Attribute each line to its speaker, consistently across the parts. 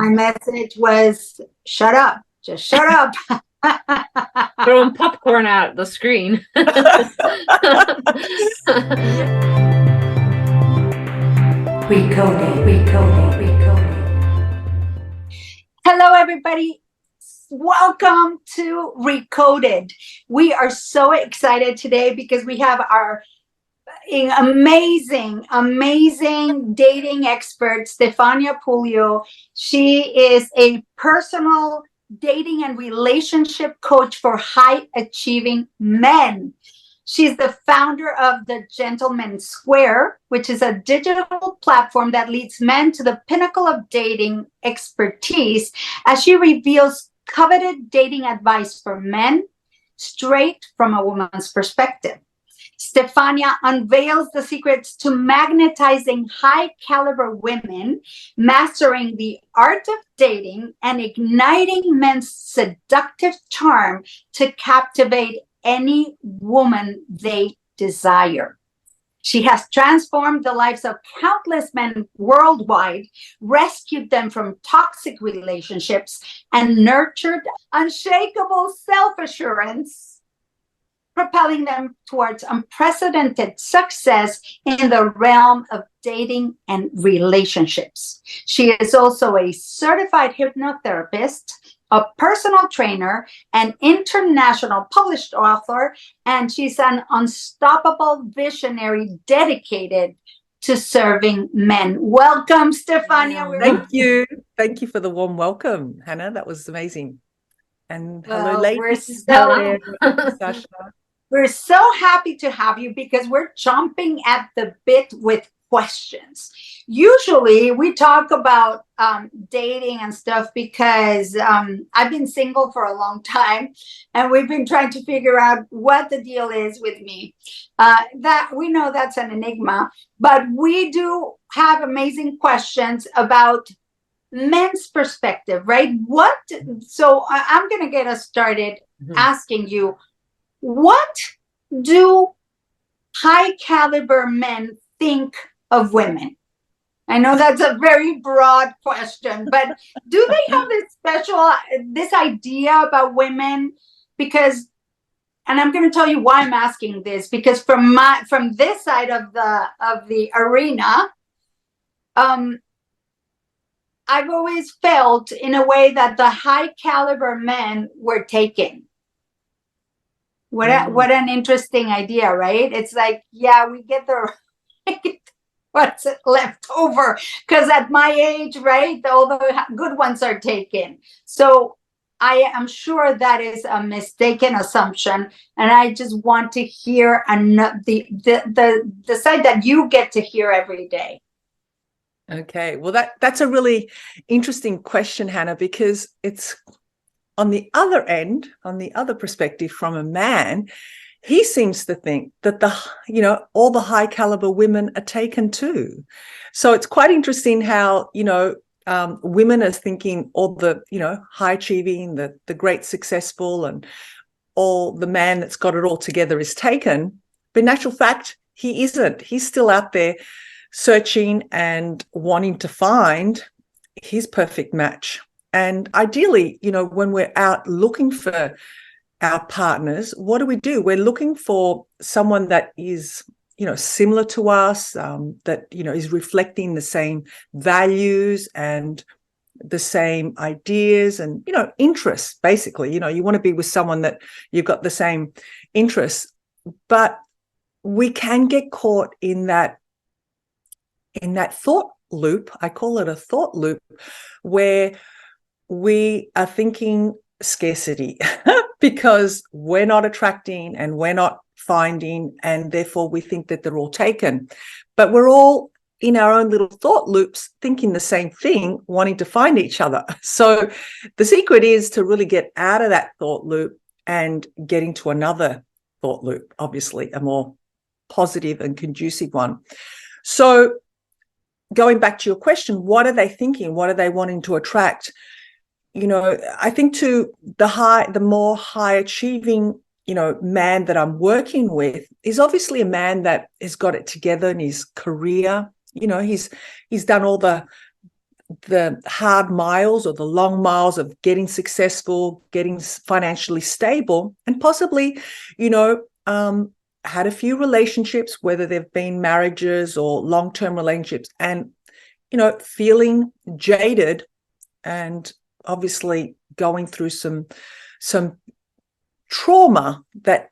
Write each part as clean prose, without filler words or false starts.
Speaker 1: My message was, shut up. Just shut up.
Speaker 2: Throwing popcorn at the screen.
Speaker 1: Recoding. Hello, everybody. Welcome to Recoded. We are so excited today because we have our amazing dating expert, Stefania Puleo. She is a personal dating and relationship coach for high achieving men. She's the founder of the Gentleman's Square, which is a digital platform that leads men to the pinnacle of dating expertise as she reveals coveted dating advice for men straight from a woman's perspective. Stefania unveils the secrets to magnetizing high caliber women, mastering the art of dating, and igniting men's seductive charm to captivate any woman they desire. She has transformed the lives of countless men worldwide, rescued them from toxic relationships, and nurtured unshakable self-assurance, propelling them towards unprecedented success in the realm of dating and relationships. She is also a certified hypnotherapist, a personal trainer, an international published author, and she's an unstoppable visionary dedicated to serving men. Welcome, Stefania.
Speaker 3: Thank you. Thank you for the warm welcome, Hannah. That was amazing. And hello, ladies.
Speaker 1: Hello.
Speaker 3: Sasha.
Speaker 1: We're so happy to have you because we're chomping at the bit with questions. Usually we talk about dating and stuff because I've been single for a long time and we've been trying to figure out what the deal is with me. That we know that's an enigma, but we do have amazing questions about men's perspective, right? So I'm going to get us started asking you, what do high caliber men think of women? I know that's a very broad question, but do they have this idea about women? Because, and I'm going to tell you why I'm asking this, because from this side of the arena, I've always felt in a way that the high caliber men were taken. What an interesting idea, right? It's like, yeah, we get what's left over, because at my age, right, all the good ones are taken. So I am sure that is a mistaken assumption, and I just want to hear the side that you get to hear every day.
Speaker 3: Okay, well, that's a really interesting question, Hannah, because it's on the other end, on the other perspective from a man. He seems to think that all the high caliber women are taken too. So it's quite interesting how, women are thinking all the, high achieving, the great successful, and all the man that's got it all together is taken. But in actual fact, he isn't. He's still out there searching and wanting to find his perfect match. And ideally, when we're out looking for our partners, what do? We're looking for someone that is, similar to us, that, is reflecting the same values and the same ideas and, interests, basically. You want to be with someone that you've got the same interests. But we can get caught in that thought loop. I call it a thought loop, where we are thinking scarcity because we're not attracting and we're not finding, and therefore we think that they're all taken. But we're all in our own little thought loops thinking the same thing, wanting to find each other. So the secret is to really get out of that thought loop and get into another thought loop, obviously a more positive and conducive one. So going back to your question, what are they thinking? What are they wanting to attract? I think to the more high achieving, man that I'm working with is obviously a man that has got it together in his career. He's done all the the hard miles or the long miles of getting successful, getting financially stable, and possibly, had a few relationships, whether they've been marriages or long-term relationships, and, feeling jaded and obviously going through some trauma that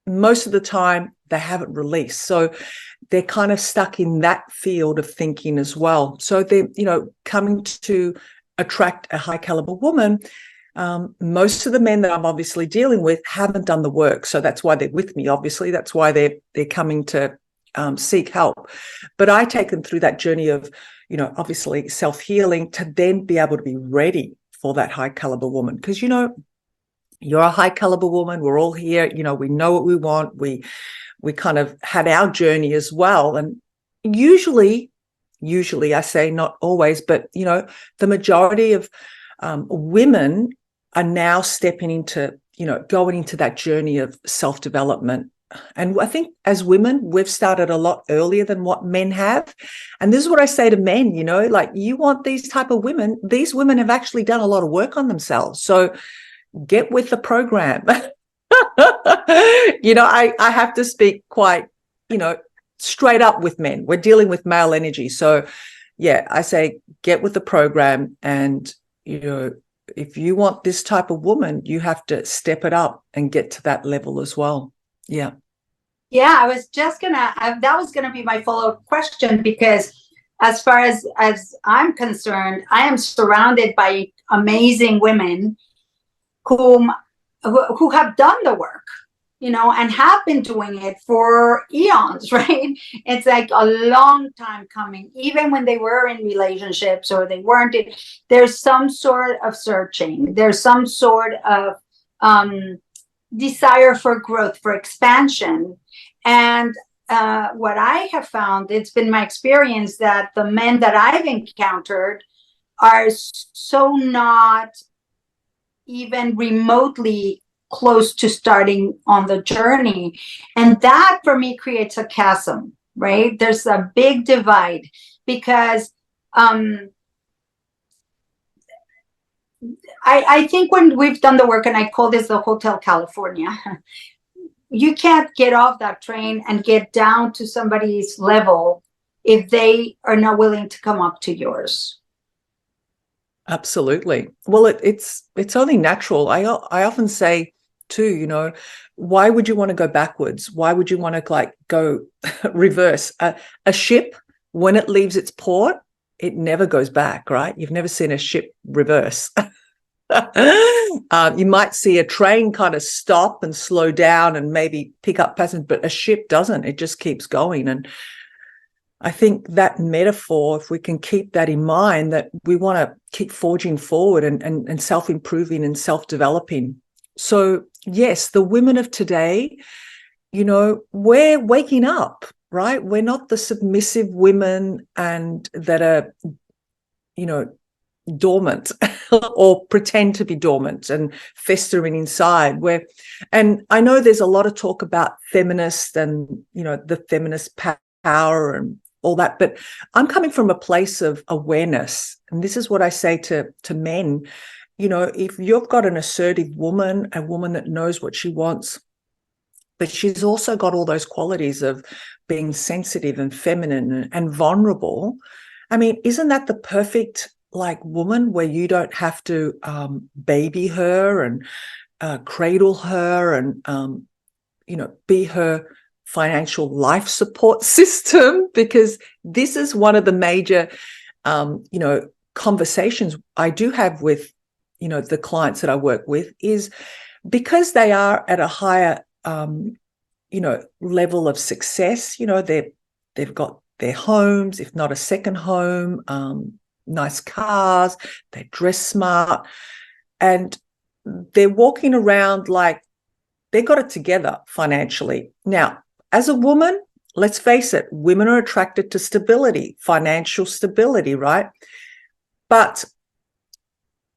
Speaker 3: most of the time they haven't released. So they're kind of stuck in that field of thinking as well. So they're, coming to attract a high caliber woman. Most of the men that I'm obviously dealing with haven't done the work. So that's why they're with me. Obviously, that's why they're coming to seek help. But I take them through that journey of, obviously self-healing to then be able to be ready for that high caliber woman. Because, you're a high caliber woman. We're all here. We know what we want. We kind of had our journey as well. And usually I say not always, but, the majority of women are now stepping into, going into that journey of self-development. And I think as women, we've started a lot earlier than what men have. And this is what I say to men, like, you want these type of women. These women have actually done a lot of work on themselves. So get with the program. I have to speak quite, straight up with men. We're dealing with male energy. So yeah, I say get with the program. And, if you want this type of woman, you have to step it up and get to that level as well. Yeah.
Speaker 1: Yeah, I was just that was gonna be my follow-up question, because as far as I'm concerned, I am surrounded by amazing women who have done the work, and have been doing it for eons, right? It's like a long time coming. Even when they were in relationships or they weren't, there's some sort of searching. There's some sort of desire for growth, for expansion. And what I have found, it's been my experience that the men that I've encountered are so not even remotely close to starting on the journey. And that for me creates a chasm, right? There's a big divide, because I think when we've done the work, and I call this the Hotel California, you can't get off that train and get down to somebody's level if they are not willing to come up to yours.
Speaker 3: Absolutely. Well, it's only natural. I often say too, why would you want to go backwards? Why would you want to go reverse? A ship, when it leaves its port, it never goes back, right? You've never seen a ship reverse. You might see a train kind of stop and slow down and maybe pick up passengers, but a ship doesn't. It just keeps going. And I think that metaphor, if we can keep that in mind, that we want to keep forging forward and self-improving and self-developing. So yes, the women of today, we're waking up, right? We're not the submissive women and that are, dormant or pretend to be dormant and festering inside. And I know there's a lot of talk about feminist and, the feminist power and all that, but I'm coming from a place of awareness. And this is what I say to men. If you've got an assertive woman, a woman that knows what she wants, but she's also got all those qualities of being sensitive and feminine and vulnerable, I mean, isn't that the perfect woman where you don't have to baby her and cradle her and, be her financial life support system? Because this is one of the major, conversations I do have with, the clients that I work with, is because they are at a higher, level of success. They've got their homes, if not a second home, nice cars, they dress smart, and they're walking around like they got it together financially. Now, as a woman, let's face it, women are attracted to stability, financial stability, right? But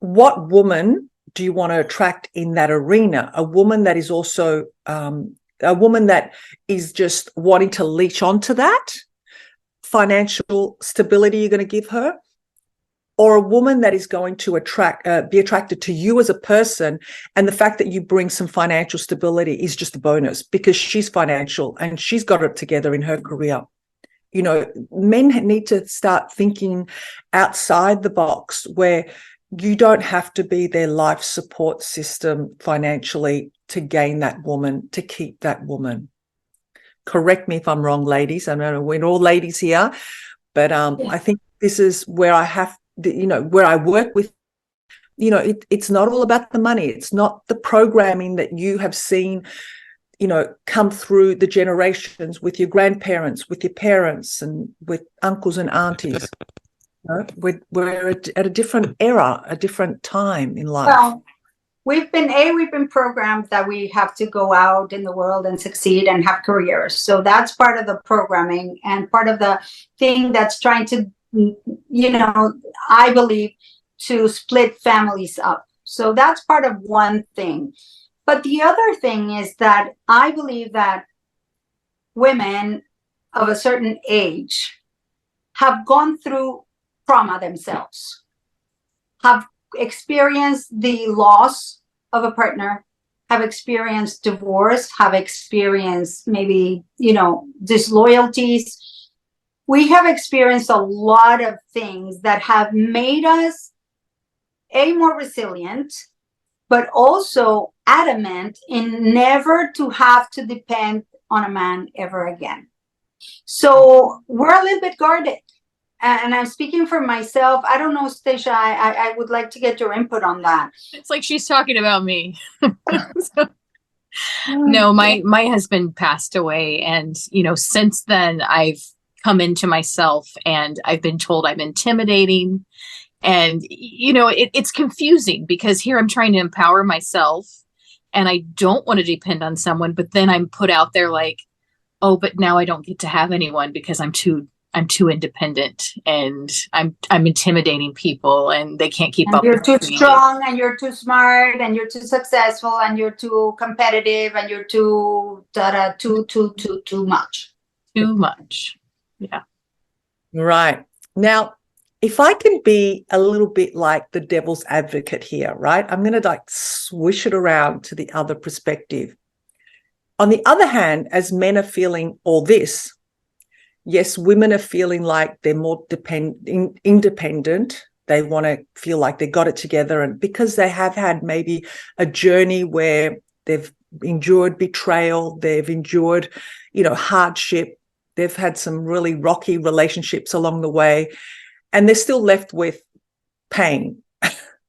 Speaker 3: what woman do you want to attract in that arena? A woman that is also a woman that is just wanting to leech onto that financial stability you're going to give her? or a woman that is going to be attracted to you as a person, and the fact that you bring some financial stability is just a bonus because she's financial and she's got it together in her career. You know, men need to start thinking outside the box, where you don't have to be their life support system financially to gain that woman, to keep that woman. Correct me if I'm wrong, ladies. I know we're all ladies here, but I think this is where I have, where I work with, it's not all about the money. It's not the programming that you have seen, come through the generations with your grandparents, with your parents, and with uncles and aunties. We're at a different era, a different time in life.
Speaker 1: Well, we've been programmed that we have to go out in the world and succeed and have careers. So that's part of the programming and part of the thing that's trying to, I believe, to split families up. So that's part of one thing. But the other thing is that I believe that women of a certain age have gone through trauma themselves, have experienced the loss of a partner, have experienced divorce, have experienced maybe, disloyalties. We have experienced a lot of things that have made us more resilient, but also adamant in never to have to depend on a man ever again. So we're a little bit guarded. And I'm speaking for myself. I don't know, Stacia, I would like to get your input on that.
Speaker 4: It's like she's talking about me. No, my husband passed away. And, since then I've come into myself and I've been told I'm intimidating. And, it's confusing because here I'm trying to empower myself and I don't want to depend on someone. But then I'm put out there like, oh, but now I don't get to have anyone because I'm too independent and I'm intimidating people and they can't keep up.
Speaker 1: You're too strong and you're too smart and you're too successful and you're too competitive and you're too much.
Speaker 4: Too much. Yeah.
Speaker 3: Right. Now, if I can be a little bit like the devil's advocate here, right? I'm going to swish it around to the other perspective. On the other hand, as men are feeling all this, yes, women are feeling like they're more independent. They want to feel like they got it together. And because they have had maybe a journey where they've endured betrayal, they've endured, hardship, they've had some really rocky relationships along the way, and they're still left with pain.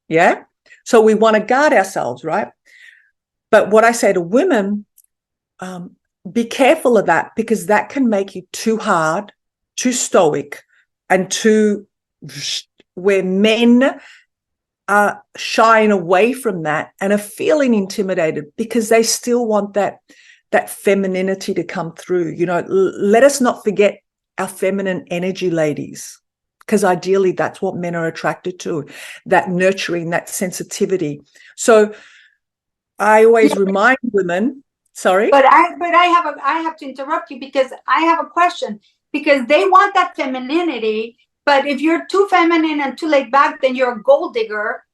Speaker 3: Yeah. So we want to guard ourselves, right? But what I say to women, be careful of that, because that can make you too hard, too stoic, and where men are shying away from that and are feeling intimidated because they still want that femininity to come through. Let us not forget our feminine energy, ladies, because ideally that's what men are attracted to, that nurturing, that sensitivity. So I always remind women. Sorry,
Speaker 1: but I have to interrupt you because I have a question, because they want that femininity, but if you're too feminine and too laid back, then you're a gold digger,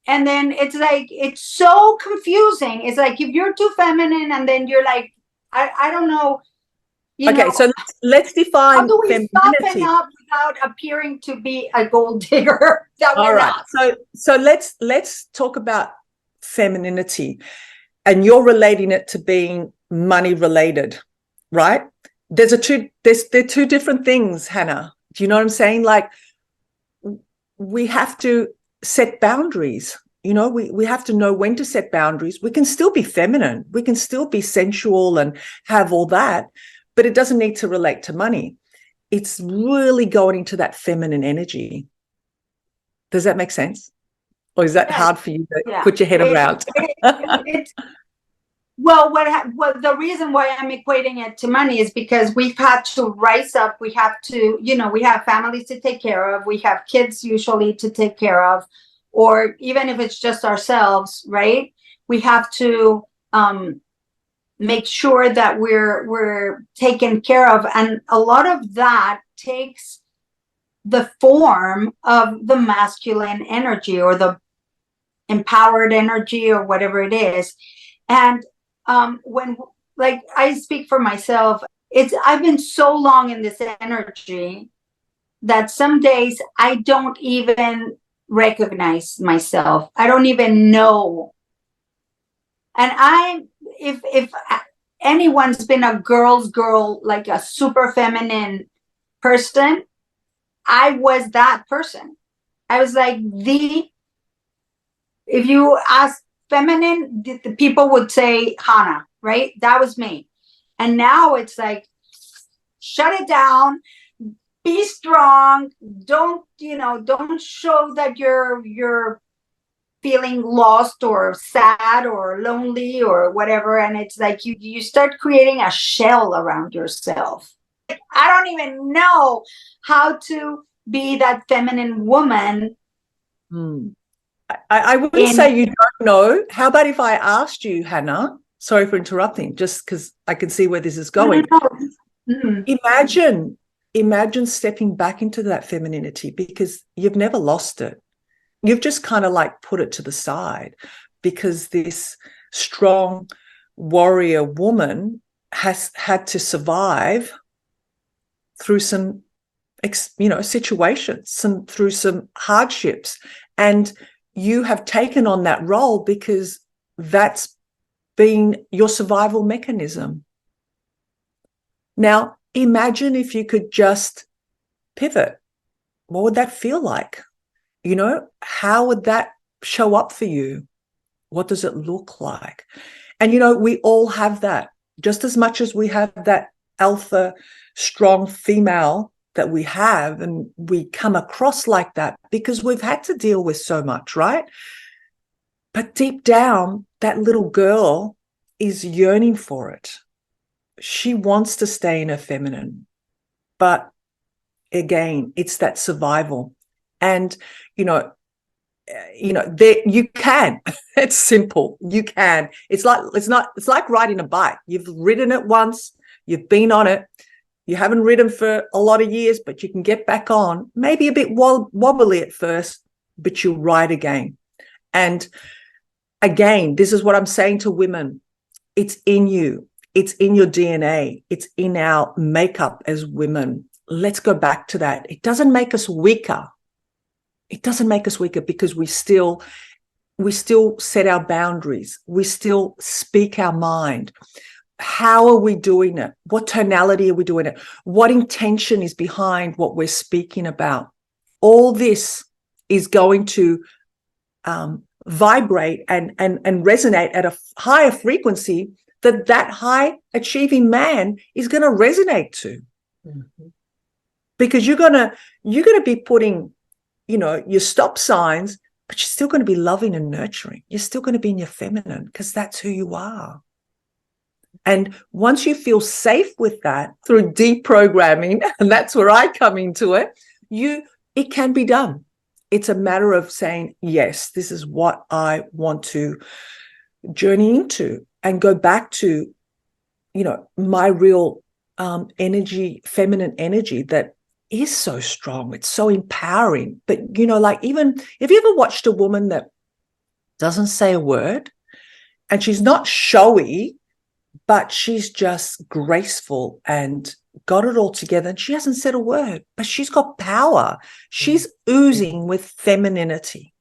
Speaker 1: and then it's so confusing. It's like if you're too feminine and then you're like, I don't know.
Speaker 3: Okay, so let's define
Speaker 1: how do we
Speaker 3: femininity.
Speaker 1: Soften up without appearing to be a gold digger?
Speaker 3: All right, so let's talk about femininity. And you're relating it to being money related, right? They're two different things, Hannah. Do you know what I'm saying? Like, we have to set boundaries. We have to know when to set boundaries. We can still be feminine. We can still be sensual and have all that, but it doesn't need to relate to money. It's really going into that feminine energy. Does that make sense? Or is that hard for you to put your head around?
Speaker 1: Well, what the reason why I'm equating it to money is because we've had to rise up. We have to, we have families to take care of. We have kids usually to take care of, or even if it's just ourselves, right? We have to make sure that we're taken care of. And a lot of that takes the form of the masculine energy or the empowered energy or whatever it is. And when, like, I speak for myself, I've been so long in this energy that some days I don't even recognize myself. I don't even know. And if anyone's been a girl's girl, like a super feminine person, I was that person. I was like if you ask feminine, the people would say Hannah, right? That was me. And now it's like, shut it down, be strong, don't show that you're feeling lost or sad or lonely or whatever. And it's like you start creating a shell around yourself. I don't even know how to be that feminine woman.
Speaker 3: I wouldn't say you don't know. How about if I asked you, Hannah? Sorry for interrupting, just because I can see where this is going. Imagine stepping back into that femininity, because you've never lost it. You've just kind of like put it to the side because this strong warrior woman has had to survive through some, situations, through some hardships. And you have taken on that role because that's been your survival mechanism. Now, imagine if you could just pivot. What would that feel like? How would that show up for you? What does it look like? And, we all have that, just as much as we have that alpha, strong female that we have, and we come across like that because we've had to deal with so much, right? But deep down, that little girl is yearning for it. She wants to stay in her feminine. But again, it's that survival. And, there you can. It's simple. You can. It's like riding a bike. You've ridden it once, you've been on it. You haven't ridden for a lot of years, but you can get back on, maybe a bit wobbly at first, but you'll ride again. And again, this is what I'm saying to women. It's in you. It's in your DNA. It's in our makeup as women. Let's go back to that. It doesn't make us weaker. It doesn't make us weaker because we still set our boundaries. We still speak our mind. How are we doing it? What tonality are we doing it? What intention is behind what we're speaking about? All this is going to vibrate and resonate at a higher frequency that high achieving man is going to resonate to. Mm-hmm. Because you're gonna be putting, your stop signs, but you're still going to be loving and nurturing. You're still going to be in your feminine because that's who you are. And once you feel safe with that through deprogramming, and that's where I come into it, it can be done. It's a matter of saying, yes, this is what I want to journey into and go back to, my real energy, feminine energy that is so strong. It's so empowering. But, even if you ever watched a woman that doesn't say a word and she's not showy, but she's just graceful and got it all together, and she hasn't said a word, but she's got power. She's oozing with femininity.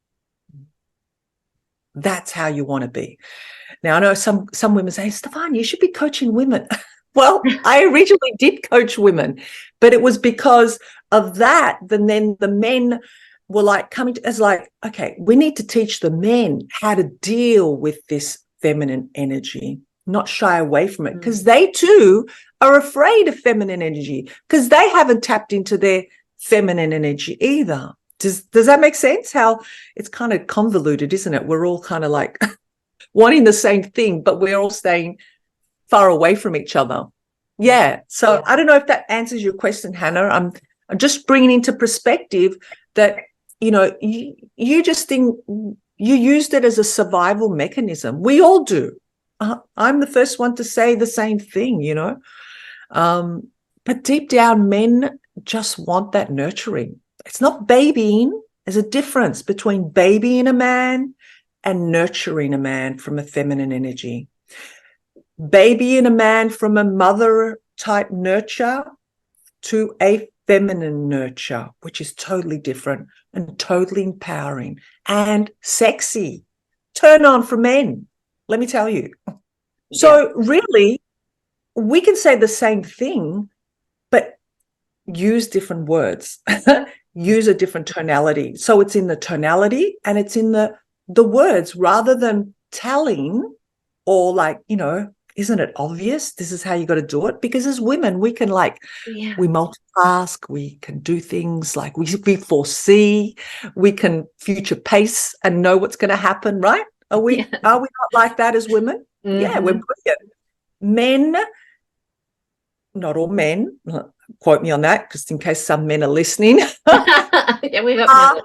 Speaker 3: That's how you want to be. Now, I know some women say, Stefania, you should be coaching women. Well, I originally did coach women, but it was because of that. Then the men were like coming to, as like, okay, we need to teach the men how to deal with this feminine energy, not shy away from it, because they too are afraid of feminine energy because they haven't tapped into their feminine energy either. Does that make sense? How it's kind of convoluted, isn't it? We're all kind of like wanting the same thing, but we're all staying far away from each other. Yeah. So I don't know if that answers your question, Hannah. I'm just bringing into perspective that, you just think you used it as a survival mechanism. We all do. I'm the first one to say the same thing, but deep down, men just want that nurturing. It's not babying. There's a difference between babying a man and nurturing a man from a feminine energy. Babying a man from a mother type nurture to a feminine nurture, which is totally different and totally empowering and sexy. Turn on for men, let me tell you. So really, we can say the same thing, but use different words, use a different tonality. So it's in the tonality and it's in the words rather than telling or like, you know, isn't it obvious? This is how you got to do it. Because as women, we can we multitask, we can do things like we foresee, we can future pace and know what's going to happen, right? Are we not like that as women? Mm-hmm. Yeah, we're brilliant. Men, not all men, quote me on that, just in case some men are listening.
Speaker 2: We got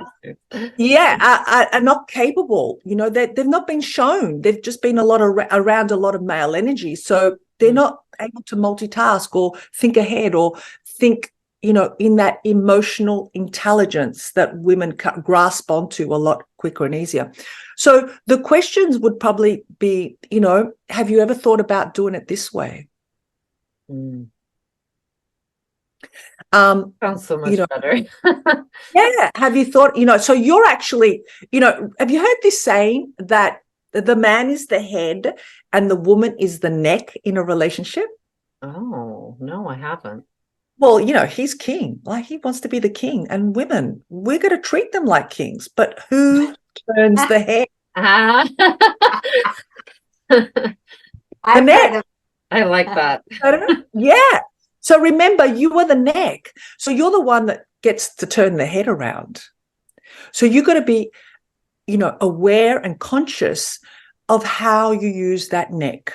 Speaker 3: are not capable. You know, they've not been shown. They've just been around a lot of male energy. So they're not able to multitask or think ahead or think, you know, in that emotional intelligence that women grasp onto a lot quicker and easier. So the questions would probably be, you know, have you ever thought about doing it this way?
Speaker 2: Sounds so much better.
Speaker 3: Yeah. Have you thought, you know, so you're actually, you know, have you heard this saying that the man is the head and the woman is the neck in a relationship?
Speaker 2: Oh, no, I haven't.
Speaker 3: Well, you know, he's king. Like he wants to be the king. And women, we're going to treat them like kings. But who turns the head? The neck.
Speaker 2: I like that.
Speaker 3: Yeah. So remember, you are the neck. So you're the one that gets to turn the head around. So you've got to be, you know, aware and conscious of how you use that neck.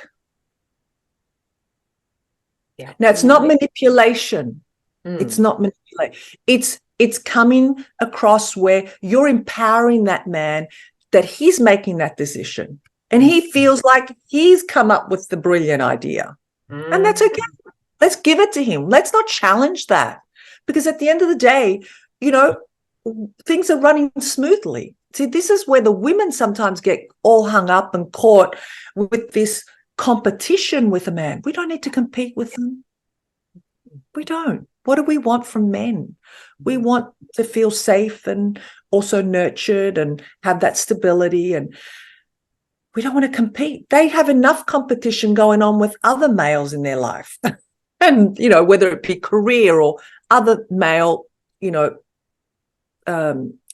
Speaker 3: Yeah. Now, it's not manipulation. It's not manipulation. It's coming across where you're empowering that man, that he's making that decision. And he feels like he's come up with the brilliant idea. And that's okay. Let's give it to him. Let's not challenge that. Because at the end of the day, you know, things are running smoothly. See, this is where the women sometimes get all hung up and caught with this competition with a man. We don't need to compete with them. We don't. What do we want from men? We want to feel safe and also nurtured and have that stability, and we don't want to compete. They have enough competition going on with other males in their life. And, you know, whether it be career or other male, you know,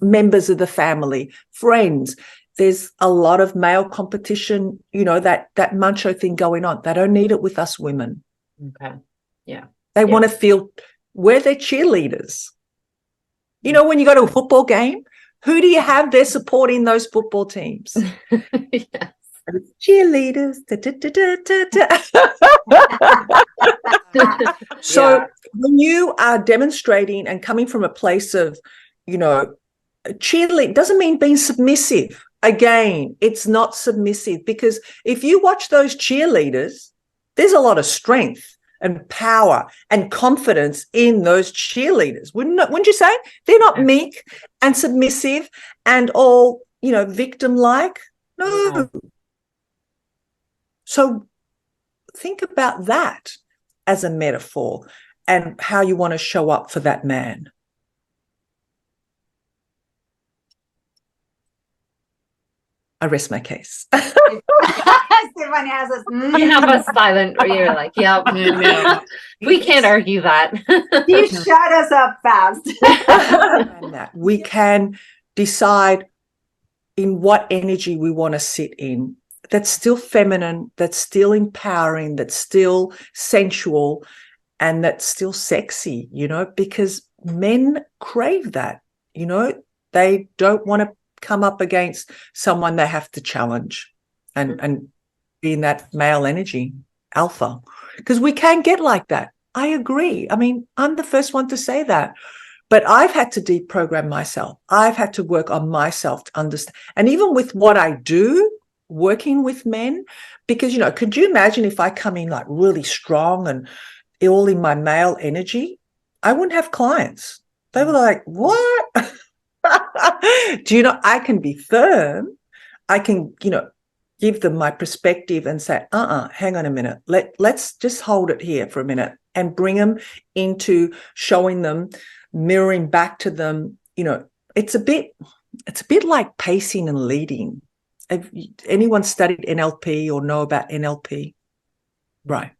Speaker 3: members of the family, friends, there's a lot of male competition, you know, that macho thing going on. They don't need it with us women.
Speaker 2: Okay. Yeah.
Speaker 3: They want to feel we're their cheerleaders. You know, when you go to a football game, who do you have there supporting those football teams?
Speaker 2: Yes.
Speaker 3: Cheerleaders. So when you are demonstrating and coming from a place of, you know, cheerleading doesn't mean being submissive. Again, it's not submissive, because if you watch those cheerleaders, there's a lot of strength and power and confidence in those cheerleaders. Wouldn't you say? They're not meek and submissive and all, you know, victim-like. No. So think about that as a metaphor and how you want to show up for that man. I rest my case.
Speaker 1: Stefania has us.
Speaker 2: You have a silent, or you're like, yep, no. We can't argue that.
Speaker 1: You shut us up fast.
Speaker 3: And that we can decide in what energy we want to sit in. That's still feminine, that's still empowering, that's still sensual, and that's still sexy, you know, because men crave that, you know. They don't want to come up against someone they have to challenge and be in that male energy, alpha, because we can get like that. I agree. I mean, I'm the first one to say that, but I've had to deprogram myself. I've had to work on myself to understand. And even with what I do, working with men, because, you know, could you imagine if I come in like really strong and all in my male energy? I wouldn't have clients. They were like, what? Do you know, I can be firm. I can, give them my perspective and say, hang on a minute. Let's just hold it here for a minute and bring them into showing them, mirroring back to them. It's a bit like pacing and leading. Have anyone studied NLP or know about NLP? Right.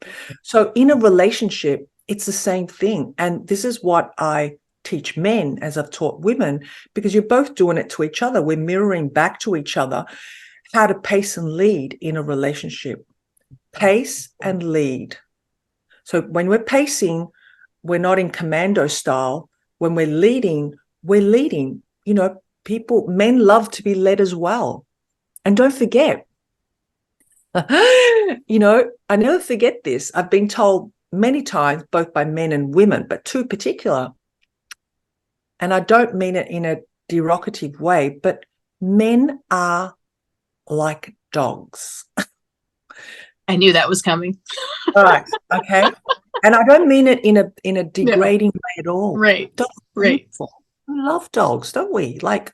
Speaker 3: So in a relationship, it's the same thing. And this is what I teach men as I've taught women, because you're both doing it to each other. We're mirroring back to each other how to pace and lead in a relationship. Pace and lead. So when we're pacing, we're not in commando style. When we're leading, men love to be led as well. And don't forget, I never forget this. I've been told many times, both by men and women, but two particular, and I don't mean it in a derogative way, but men are like dogs.
Speaker 4: I knew that was coming.
Speaker 3: All right. Okay. And I don't mean it in a degrading way at all.
Speaker 4: Right.
Speaker 3: Dogs are
Speaker 4: Right.
Speaker 3: beautiful. We love dogs, don't we? Like,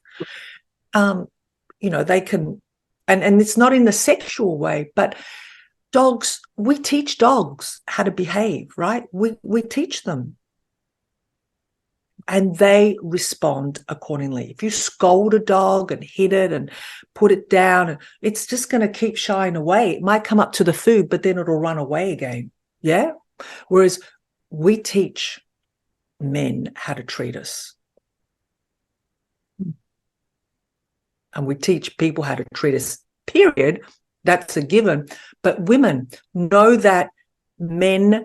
Speaker 3: they can, and it's not in the sexual way, but dogs, we teach dogs how to behave, right? We teach them. And they respond accordingly. If you scold a dog and hit it and put it down, it's just going to keep shying away. It might come up to the food, but then it'll run away again. Yeah. Whereas we teach men how to treat us. And we teach people how to treat us, period. That's a given. But women know that men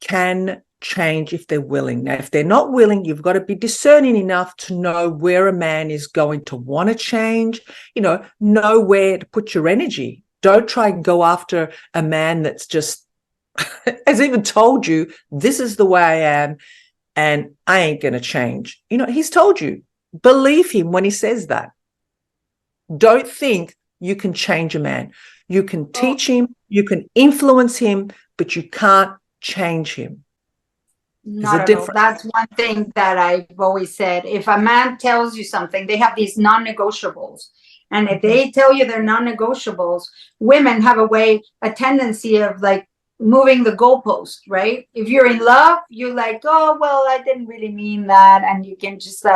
Speaker 3: can change if they're willing. Now, if they're not willing, you've got to be discerning enough to know where a man is going to want to change, know where to put your energy. Don't try and go after a man that's just has even told you, this is the way I am and I ain't going to change. He's told you. Believe him when he says that. Don't think you can change a man. You can teach him, you can influence him, but you can't change him.
Speaker 1: Not at all. That's one thing that I've always said. If a man tells you something, they have these non-negotiables. And if they tell you they're non-negotiables, women have a tendency of like moving the goalpost, right? If you're in love, you're like, oh, well, I didn't really mean that. And you can just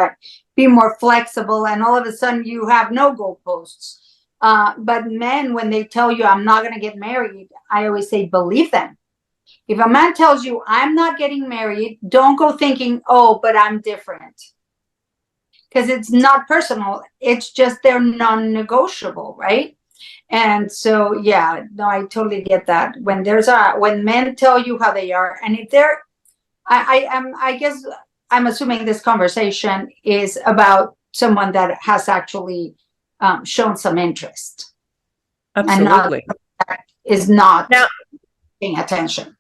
Speaker 1: be more flexible. And all of a sudden you have no goalposts. But men, when they tell you, I'm not going to get married, I always say, believe them. If a man tells you, I'm not getting married, don't go thinking, oh, but I'm different. Because it's not personal. It's just they're non-negotiable, right? And so, yeah, no, I totally get that. When men tell you how they are, and if they're, I guess I'm assuming this conversation is about someone that has actually shown some interest.
Speaker 3: Absolutely.
Speaker 1: And is not
Speaker 3: now
Speaker 1: paying attention.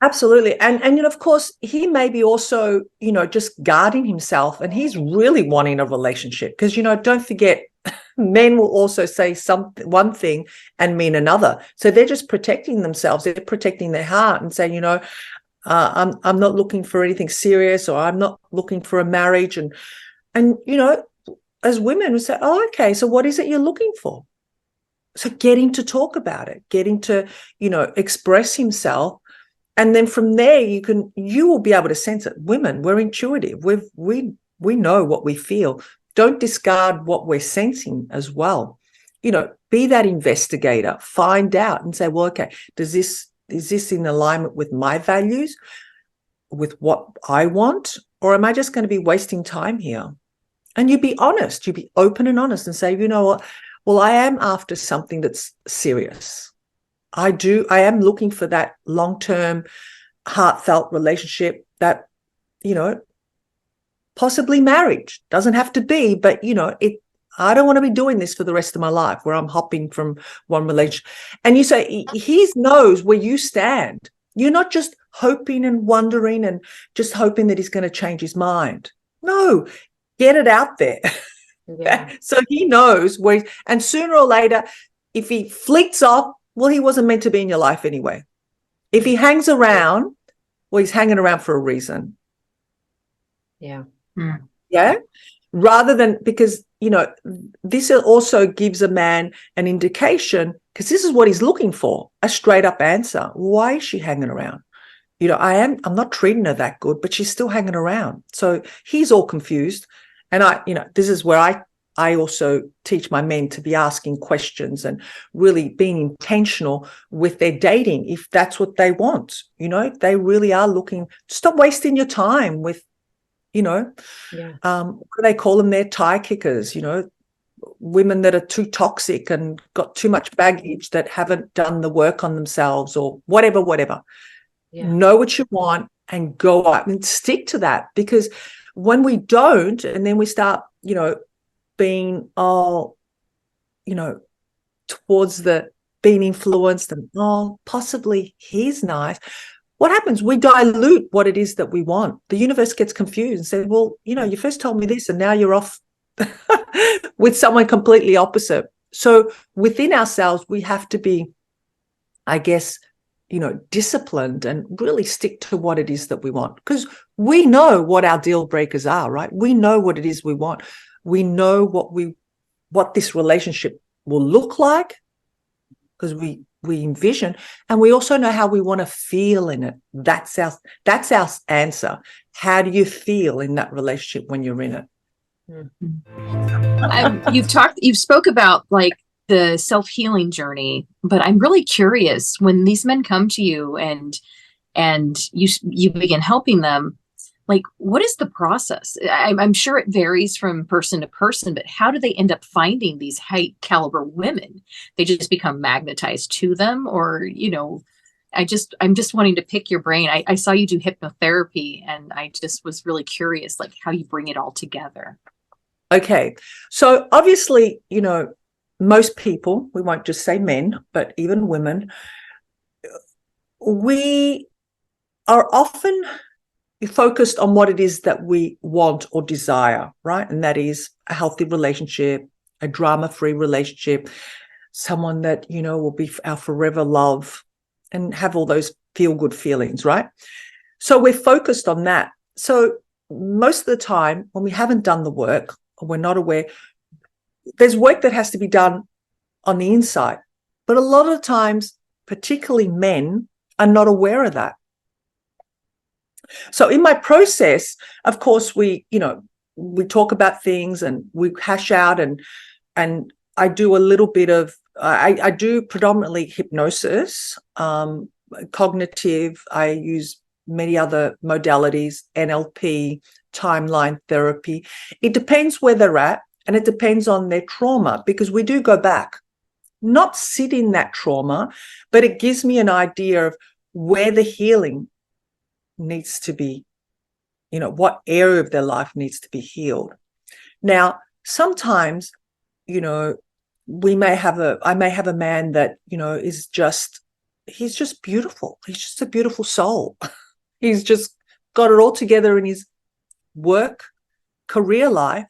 Speaker 3: Absolutely. And of course, he may be also, just guarding himself, and he's really wanting a relationship because, don't forget, men will also say one thing and mean another. So they're just protecting themselves. They're protecting their heart and saying, I'm not looking for anything serious, or I'm not looking for a marriage. And as women, we say, oh, okay, so what is it you're looking for? So getting to talk about it, getting to, express himself. And then from there, you will be able to sense it. Women, we're intuitive. We know what we feel. Don't discard what we're sensing as well. Be that investigator. Find out and say, well, okay, is this in alignment with my values, with what I want, or am I just going to be wasting time here? And you be honest. You be open and honest and say, you know what? Well, I am after something that's serious. I am looking for that long-term, heartfelt relationship that, possibly marriage. Doesn't have to be, but, I don't want to be doing this for the rest of my life where I'm hopping from one relationship. And you say, he knows where you stand. You're not just hoping and wondering and just hoping that he's going to change his mind. No, get it out there. Yeah. So he knows where, and sooner or later, if he flicks off, well, he wasn't meant to be in your life anyway. If he hangs around, well, he's hanging around for a reason.
Speaker 2: Yeah.
Speaker 4: Mm.
Speaker 3: Yeah. Rather than, because, this also gives a man an indication, because this is what he's looking for, a straight up answer. Why is she hanging around? I'm not treating her that good, but she's still hanging around. So he's all confused. And this is where I also teach my men to be asking questions and really being intentional with their dating, if that's what they want. They really are looking, stop wasting your time with, what do they call them? They're tire kickers, women that are too toxic and got too much baggage, that haven't done the work on themselves, or whatever. Yeah. Know what you want and go up and stick to that, because when we don't, and then we start, being towards the being influenced, and possibly he's nice. What happens? We dilute what it is that we want. The universe gets confused and says, well, you first told me this and now you're off with someone completely opposite. So within ourselves, we have to be, I guess, disciplined and really stick to what it is that we want, because we know what our deal breakers are, right? We know what it is we want. We know what this relationship will look like, because we envision, and we also know how we want to feel in it. That's our answer. How do you feel in that relationship when you're in it?
Speaker 4: You've spoke about like the self-healing journey, but I'm really curious, when these men come to you and you begin helping them, like, what is the process? I'm sure it varies from person to person, but how do they end up finding these high caliber women? They just become magnetized to them, or, I'm just wanting to pick your brain. I saw you do hypnotherapy, and I just was really curious, like, how you bring it all together.
Speaker 3: Okay. So obviously, most people, we won't just say men, but even women, we are often focused on what it is that we want or desire, right? And that is a healthy relationship, a drama-free relationship, someone that, will be our forever love and have all those feel-good feelings, right? So we're focused on that. So most of the time, when we haven't done the work, or we're not aware, there's work that has to be done on the inside. But a lot of times, particularly men, are not aware of that. So in my process, of course, we talk about things and we hash out, and I do a little bit of, I do predominantly hypnosis, cognitive. I use many other modalities, NLP, timeline therapy. It depends where they're at, and it depends on their trauma, because we do go back, not sit in that trauma, but it gives me an idea of where the healing needs to be, what area of their life needs to be healed. Now, sometimes, I may have a man that, he's just beautiful. He's just a beautiful soul. He's just got it all together in his work, career life,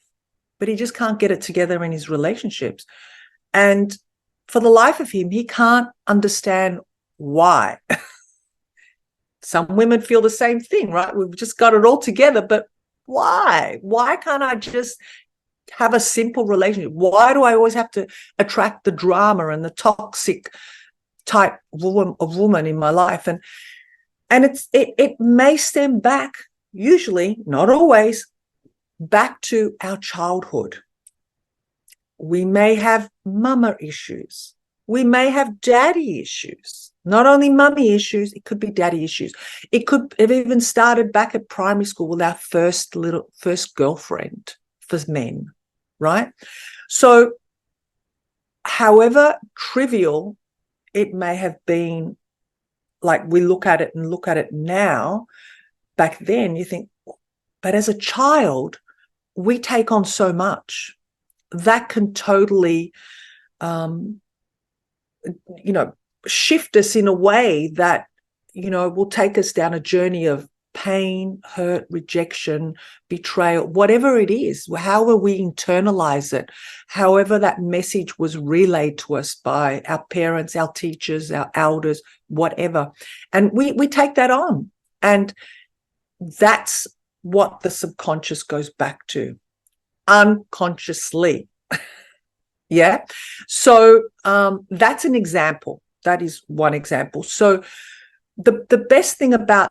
Speaker 3: but he just can't get it together in his relationships. And for the life of him, he can't understand why. Some women feel the same thing, right? We've just got it all together, but why? Why can't I just have a simple relationship? Why do I always have to attract the drama and the toxic type of woman in my life? And it may stem back, usually, not always, back to our childhood. We may have mama issues. We may have daddy issues. Not only mummy issues, it could be daddy issues. It could have even started back at primary school with our first girlfriend for men, right? So however trivial it may have been, like we look at it now, back then you think, but as a child, we take on so much that can totally, shift us in a way that, will take us down a journey of pain, hurt, rejection, betrayal, whatever it is, however we internalize it, however that message was relayed to us by our parents, our teachers, our elders, whatever. And we take that on. And that's what the subconscious goes back to unconsciously. Yeah. So that's an example. That is one example. So the best thing about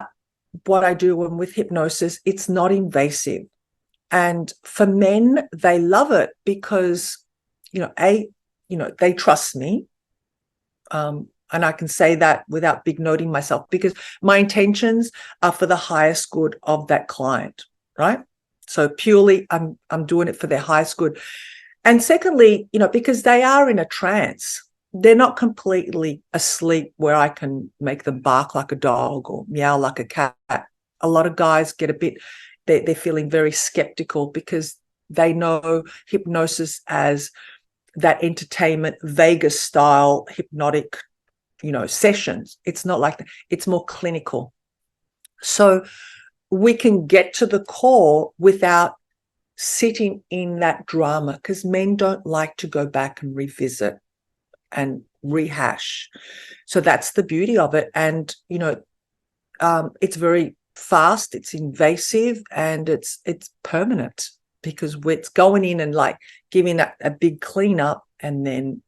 Speaker 3: what I do with hypnosis, it's not invasive. And for men, they love it because, they trust me. And I can say that without big noting myself, because my intentions are for the highest good of that client, right? So purely I'm doing it for their highest good. And secondly, because they are in a trance, they're not completely asleep where I can make them bark like a dog or meow like a cat. A lot of guys get they're feeling very skeptical because they know hypnosis as that entertainment, Vegas style hypnotic, sessions. It's not like that. It's more clinical. So we can get to the core without sitting in that drama, because men don't like to go back and revisit and rehash. So that's the beauty of it. And, it's very fast, it's invasive, and it's permanent, because it's going in and like giving a big cleanup and then,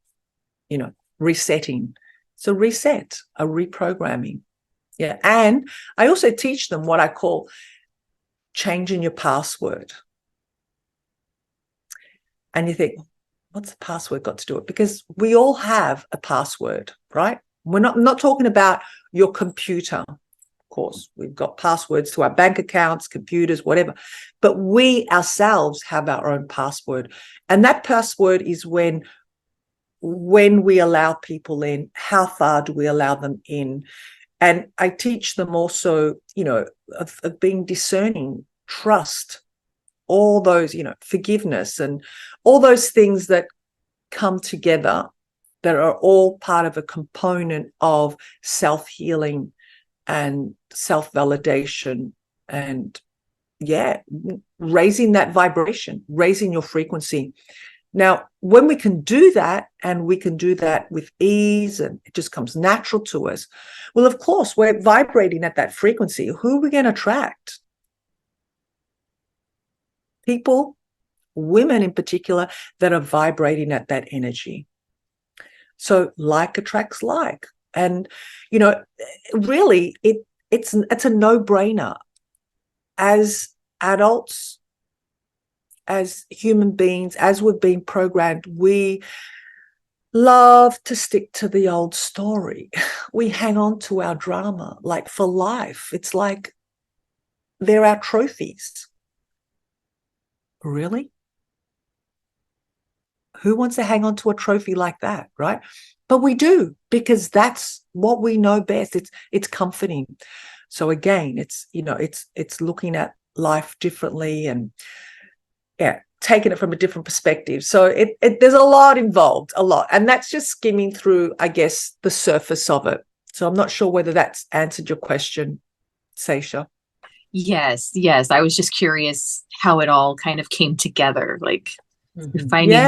Speaker 3: resetting. So reset, a reprogramming. Yeah. And I also teach them what I call changing your password. And you think, what's the password got to do it? Because we all have a password, right? I'm not talking about your computer. Of course, we've got passwords to our bank accounts, computers, whatever. But we ourselves have our own password. And that password is when we allow people in, how far do we allow them in? And I teach them also, of being discerning, trust, all those, forgiveness, and all those things that come together that are all part of a component of self-healing and self-validation and, raising that vibration, raising your frequency. Now, when we can do that, and we can do that with ease, and it just comes natural to us, well, of course, we're vibrating at that frequency. Who are we going to attract? People, women in particular, that are vibrating at that energy. So like attracts like. And, really, it's a no-brainer. As adults, as human beings, as we've been programmed, we love to stick to the old story. We hang on to our drama like for life. It's like they're our trophies. Really? Who wants to hang on to a trophy like that, right? But we do, because that's what we know best. It's comforting. So again, it's looking at life differently and taking it from a different perspective. So there's a lot involved, a lot. And that's just skimming through, I guess, the surface of it. So I'm not sure whether that's answered your question, Seisha.
Speaker 4: Yes. I was just curious how it all kind of came together. Like you're finding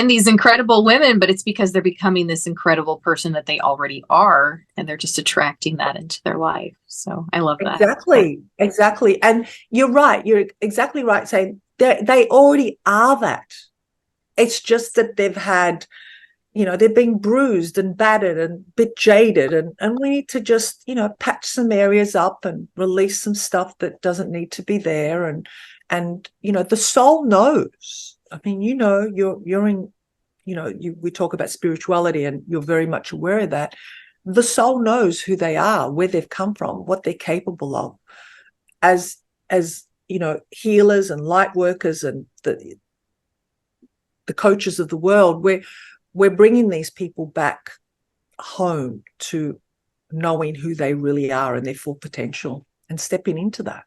Speaker 4: these incredible women, but it's because they're becoming this incredible person that they already are, and they're just attracting that into their life. So I love that.
Speaker 3: Exactly. And you're right. You're exactly right saying they already are that. It's just that they've had, they've been bruised and battered and a bit jaded, and we need to just, patch some areas up and release some stuff that doesn't need to be there. And the soul knows. I mean, you're in, we talk about spirituality, and you're very much aware of that. The soul knows who they are, where they've come from, what they're capable of. As healers and light workers and the coaches of the world, we're bringing these people back home to knowing who they really are and their full potential, and stepping into that.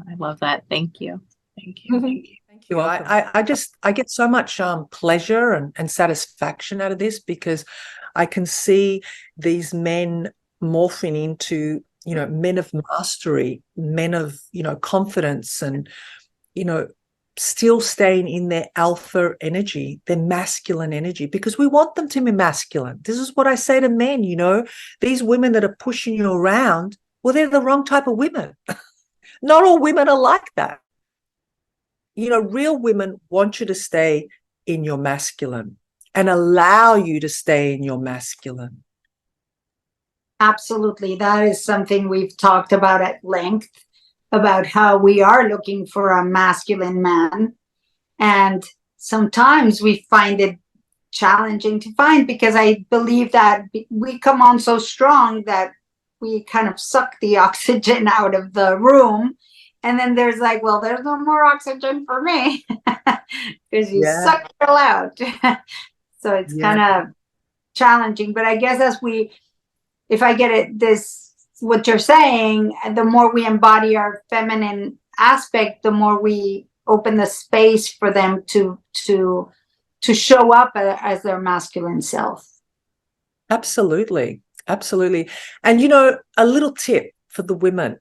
Speaker 4: I love that. Thank you. Thank you.
Speaker 3: Thank you. I get so much pleasure and satisfaction out of this, because I can see these men morphing into, men of mastery, men of, confidence, and, still staying in their alpha energy, their masculine energy, because we want them to be masculine. This is what I say to men, these women that are pushing you around, well, they're the wrong type of women. Not all women are like that. You know, real women want you to stay in your masculine and allow you to stay in your masculine.
Speaker 1: Absolutely. That is something we've talked about at length, about how we are looking for a masculine man. And sometimes we find it challenging to find, because I believe that we come on so strong that we kind of suck the oxygen out of the room. And then there's like, well, there's no more oxygen for me because you suck it all out. So it's kind of challenging. But I guess if I get it, what you're saying, the more we embody our feminine aspect, the more we open the space for them to show up as their masculine self.
Speaker 3: Absolutely. Absolutely. And, you know, a little tip for the women,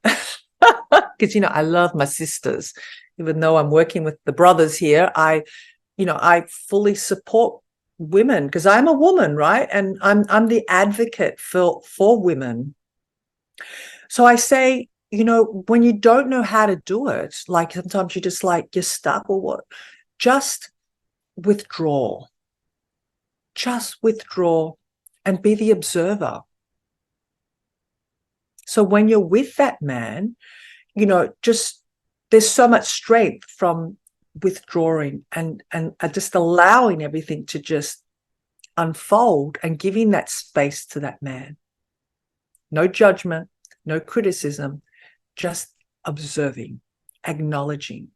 Speaker 3: because, you know, I love my sisters, even though I'm working with the brothers here, I fully support women because I'm a woman, right? And I'm the advocate for women. So I say, you know, when you don't know how to do it, like sometimes you're stuck or what, just withdraw. Just withdraw and be the observer. So when you're with that man, you know, just there's so much strength from withdrawing and just allowing everything to just unfold and giving that space to that man. No judgment, no criticism, just observing, acknowledging.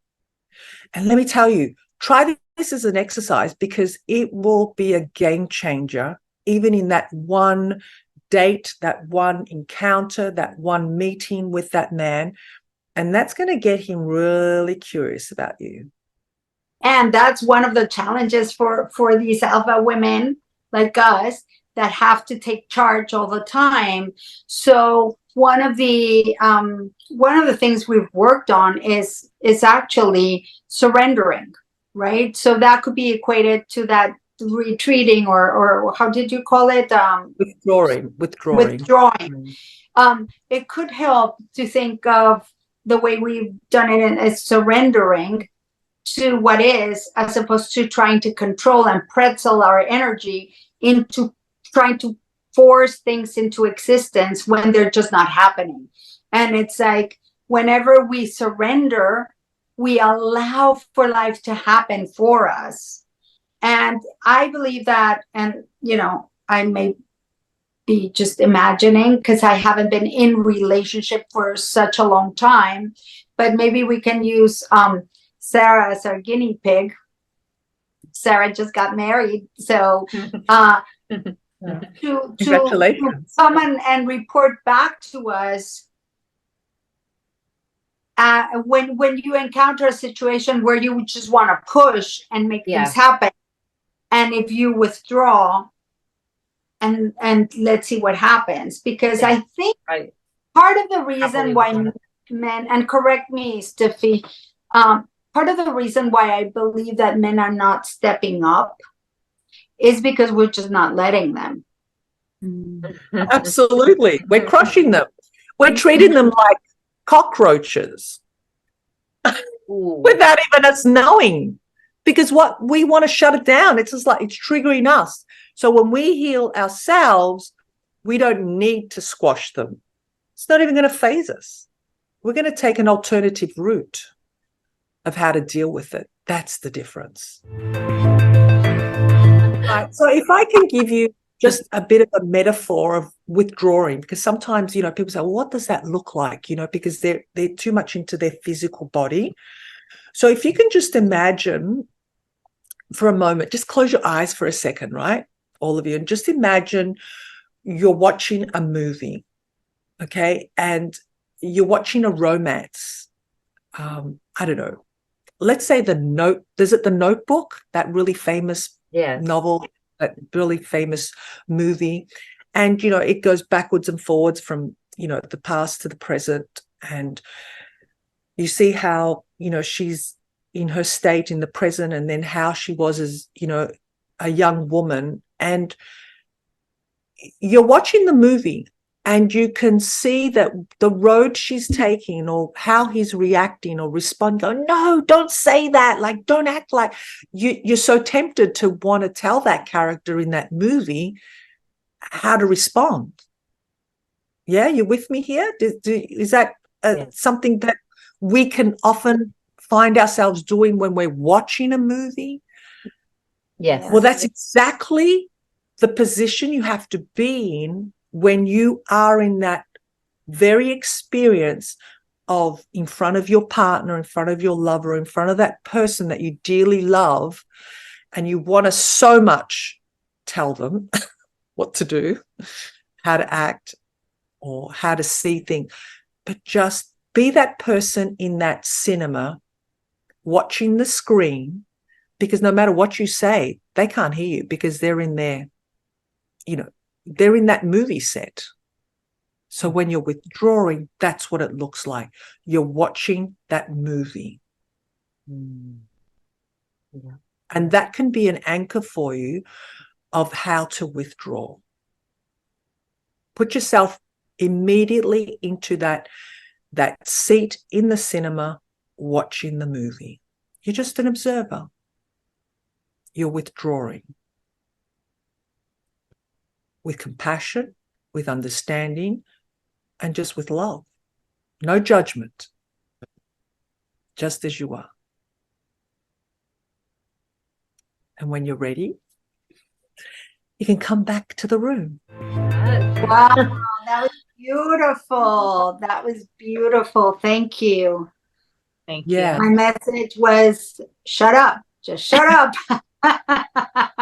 Speaker 3: And let me tell you, try this as an exercise because it will be a game changer, even in that one date, that one encounter, that one meeting with that man. And that's going to get him really curious about you.
Speaker 1: And that's one of the challenges for these alpha women like us that have to take charge all the time. So one of the things we've worked on is actually surrendering, right? So that could be equated to that retreating or how did you call it?
Speaker 3: Withdrawing.
Speaker 1: It could help to think of the way we've done it as surrendering to what is, as opposed to trying to control and pretzel our energy into trying to force things into existence when they're just not happening. And it's like whenever we surrender, we allow for life to happen for us. And I believe that, and you know, I may be just imagining because I haven't been in relationship for such a long time, but maybe we can use Sarah as our guinea pig. Sarah just got married, so to come and report back to us when you encounter a situation where you just want to push and make things happen, and if you withdraw and let's see what happens, because I think part of the reason why men, and correct me, Steffi, part of the reason why I believe that men are not stepping up is because we're just not letting them.
Speaker 3: Absolutely. We're crushing them. We're treating them like cockroaches without even us knowing, because what we want to shut it down. It's just like it's triggering us. So when we heal ourselves, we don't need to squash them. It's not even going to phase us. We're going to take an alternative route of how to deal with it. That's the difference. Right. So if I can give you just a bit of a metaphor of withdrawing, because sometimes, you know, people say, well, what does that look like? You know, because they're too much into their physical body. So if you can just imagine for a moment, just close your eyes for a second, right? All of you, and just imagine you're watching a movie, okay? And you're watching a romance. I don't know. Let's say The Notebook, that really famous novel, that really famous movie. And, you know, it goes backwards and forwards from, you know, the past to the present. And you see how, you know, she's in her state in the present and then how she was as, you know, a young woman. And you're watching the movie and you can see that the road she's taking or how he's reacting or responding, go, no, don't say that. Like, don't act like you're so tempted to want to tell that character in that movie how to respond. Yeah, you're with me here? Is that
Speaker 2: Yes.
Speaker 3: something that we can often find ourselves doing when we're watching a movie?
Speaker 2: Yes.
Speaker 3: Well, that's exactly the position you have to be in when you are in that very experience of in front of your partner, in front of your lover, in front of that person that you dearly love, and you want to so much tell them what to do, how to act, or how to see things, but just be that person in that cinema watching the screen, because no matter what you say, they can't hear you because they're in there, they're in that movie set. So when you're withdrawing, that's what it looks like. You're watching that movie.
Speaker 2: Yeah.
Speaker 3: And that can be an anchor for you of how to withdraw. Put yourself immediately into that seat in the cinema watching the movie. You're just an observer. You're withdrawing with compassion, with understanding, and just with love. No judgment, just as you are. And when you're ready, you can come back to the room.
Speaker 1: Wow, that was beautiful. That was beautiful. Thank you.
Speaker 4: Thank
Speaker 3: Yeah.
Speaker 1: My message was, shut up. Just shut up.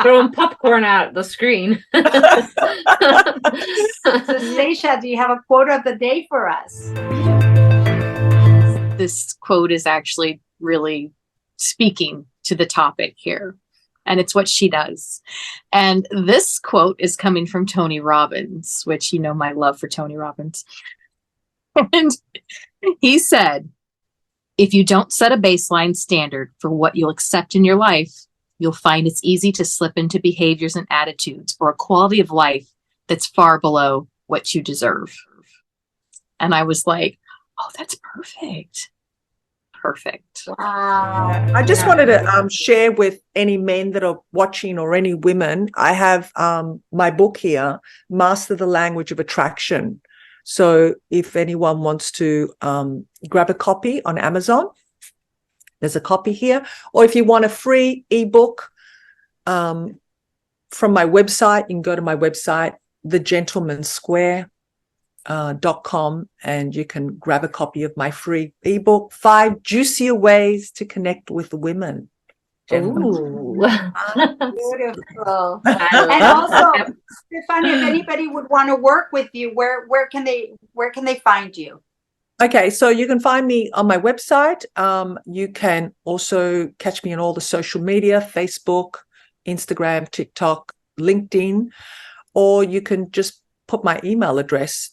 Speaker 2: Throwing popcorn at the screen.
Speaker 1: So, Stacia, do you have a quote of the day for us?
Speaker 4: This quote is actually really speaking to the topic here, and it's what she does. And this quote is coming from Tony Robbins, which you know my love for Tony Robbins. And he said, if you don't set a baseline standard for what you'll accept in your life, you'll find it's easy to slip into behaviors and attitudes or a quality of life that's far below what you deserve. And I was like, oh, that's perfect. Perfect.
Speaker 1: Wow.
Speaker 3: I just wanted to share with any men that are watching or any women, I have my book here, Master the Language of Attraction. So if anyone wants to grab a copy on Amazon, there's a copy here. Or if you want a free ebook from my website, you can go to my website, thegentlemanssquare.com, and you can grab a copy of my free ebook, 5 Juicier Ways to Connect with Women.
Speaker 2: Ooh.
Speaker 1: Beautiful. And also, Stefania, if anybody would want to work with you, where can they find you?
Speaker 3: Okay, so you can find me on my website. You can also catch me on all the social media, Facebook, Instagram, TikTok, LinkedIn, or you can just put my email address,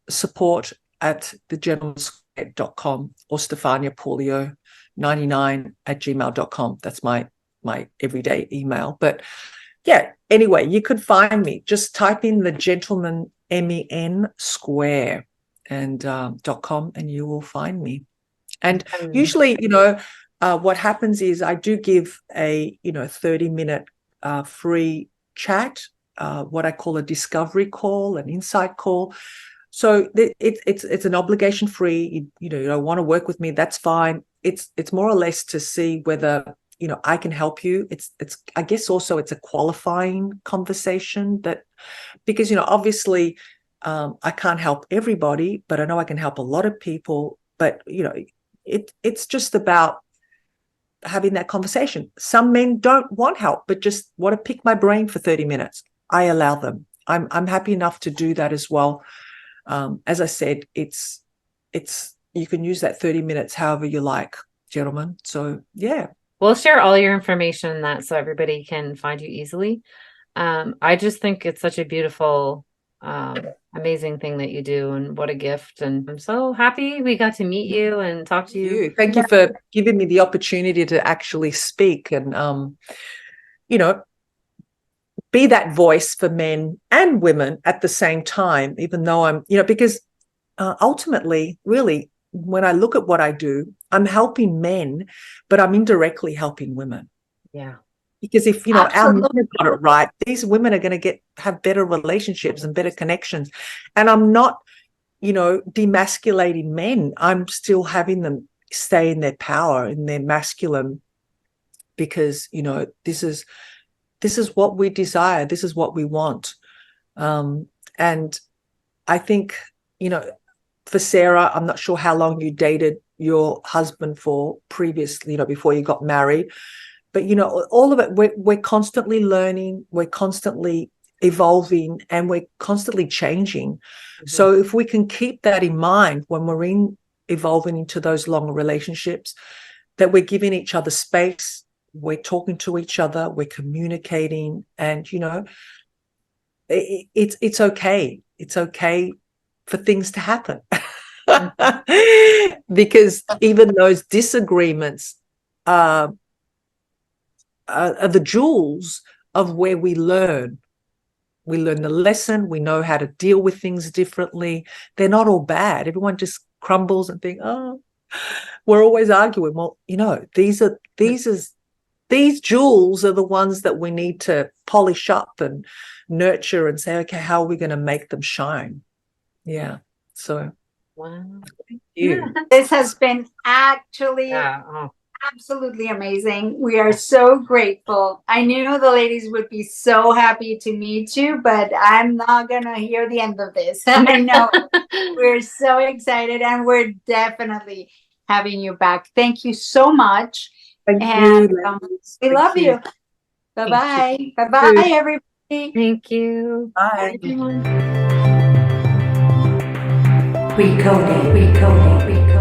Speaker 3: support at thegentlemanssquare.com or Stefania Puleo 99@gmail.com. That's my everyday email. But yeah, anyway, you could find me. Just type in the gentleman, MEN square and .com, and you will find me. And usually, what happens is I do give a 30-minute free chat, what I call a discovery call, an insight call. So it's an obligation free. You don't want to work with me, that's fine. It's more or less to see whether I can help you. It's I guess also it's a qualifying conversation, that because obviously I can't help everybody, but I know I can help a lot of people. But it's just about having that conversation. Some men don't want help, but just want to pick my brain for 30 minutes. I allow them. I'm happy enough to do that as well. As I said, it's you can use that 30 minutes however you like, gentlemen. So yeah.
Speaker 2: We'll share all your information in that so everybody can find you easily. I just think it's such a beautiful, amazing thing that you do, and what a gift. And I'm so happy we got to meet you and talk to you.
Speaker 3: Thank you for giving me the opportunity to actually speak. And, be that voice for men and women at the same time, even though I'm, because ultimately, really, when I look at what I do, I'm helping men, but I'm indirectly helping women.
Speaker 2: Yeah.
Speaker 3: Because if, our
Speaker 1: Absolutely.
Speaker 3: men have got it right, these women are going to have better relationships and better connections. And I'm not, demasculating men. I'm still having them stay in their power, in their masculine, because, this is what we desire. This is what we want. And I think, for Sarah, I'm not sure how long you dated your husband for previously, before you got married. But, all of it, we're constantly learning, we're constantly evolving, and we're constantly changing. Mm-hmm. So if we can keep that in mind when we're evolving into those long relationships, that we're giving each other space, we're talking to each other, we're communicating, and, it's okay. It's okay for things to happen. Because even those disagreements are the jewels of where we learn. We learn the lesson. We know how to deal with things differently. They're not all bad. Everyone just crumbles and think, oh, we're always arguing. Well, these jewels are the ones that we need to polish up and nurture and say, okay, how are we going to make them shine? Yeah. So,
Speaker 2: wow.
Speaker 3: Thank you.
Speaker 1: This has been actually absolutely amazing. We are so grateful. I knew the ladies would be so happy to meet you, but I'm not going to hear the end of this. I know. We're so excited, and we're definitely having you back. Thank you so much.
Speaker 3: Thank
Speaker 1: And
Speaker 3: you.
Speaker 1: we love you. Bye-bye. Bye-bye, everybody.
Speaker 2: Thank you.
Speaker 3: Bye.
Speaker 2: Everyone.
Speaker 1: Recoding.